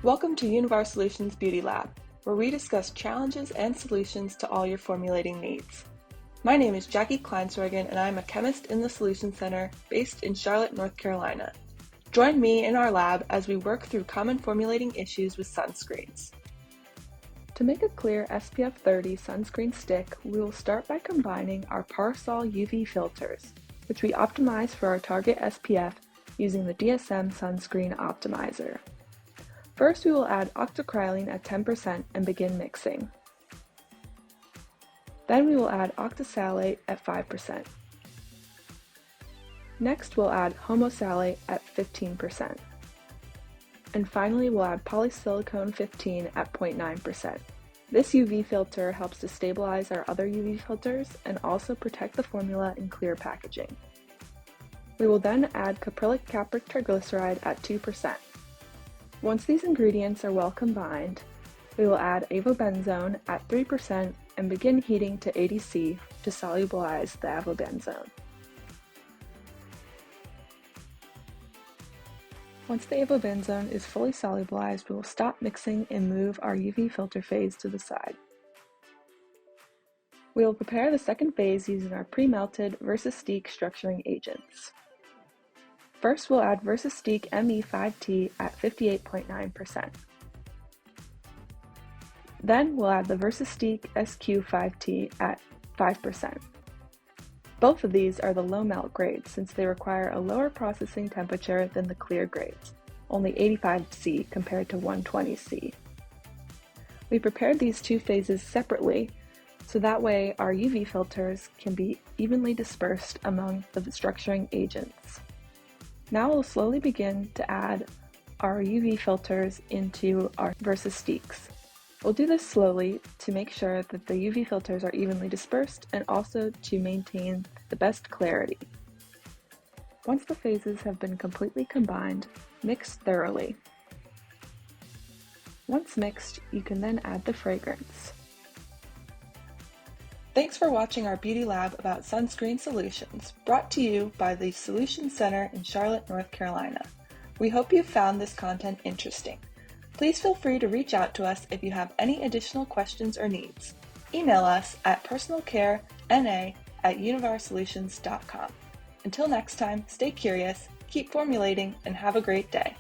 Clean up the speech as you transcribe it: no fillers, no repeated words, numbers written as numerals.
Welcome to Univar Solutions Beauty Lab, where we discuss challenges and solutions to all your formulating needs. My name is Jackie Kleinsorgen, and I'm a chemist in the Solutions Center based in Charlotte, North Carolina. Join me in our lab as we work through common formulating issues with sunscreens. To make a clear SPF 30 sunscreen stick, we will start by combining our Parsol UV filters, which we optimize for our target SPF using the dsm-Sunscreen optimizer. First, we will add octocrylene at 10% and begin mixing. Then we will add octosalate at 5%. Next, we'll add homosalate at 15%. And finally, we'll add polysilicone 15 at 0.9%. This UV filter helps to stabilize our other UV filters and also protect the formula in clear packaging. We will then add caprylic capric triglyceride at 2%. Once these ingredients are well combined, we will add avobenzone at 3% and begin heating to 80 C to solubilize the avobenzone. Once the avobenzone is fully solubilized, we will stop mixing and move our UV filter phase to the side. We will prepare the second phase using our pre-melted Versastique structuring agents. First, we'll add Versastique ME5T at 58.9%. Then we'll add the Versastique SQ5T at 5%. Both of these are the low melt grades since they require a lower processing temperature than the clear grades, only 85 C compared to 120 C. We prepared these two phases separately so that way our UV filters can be evenly dispersed among the structuring agents. Now we'll slowly begin to add our UV filters into our Versastiques. We'll do this slowly to make sure that the UV filters are evenly dispersed and also to maintain the best clarity. Once the phases have been completely combined, mix thoroughly. Once mixed, you can then add the fragrance. Thanks for watching our Beauty Lab about sunscreen solutions, brought to you by the Solutions Center in Charlotte, North Carolina. We hope you found this content interesting. Please feel free to reach out to us if you have any additional questions or needs. Email us at PersonalCareNA@univarsolutions.com. Until next time, stay curious, keep formulating, and have a great day.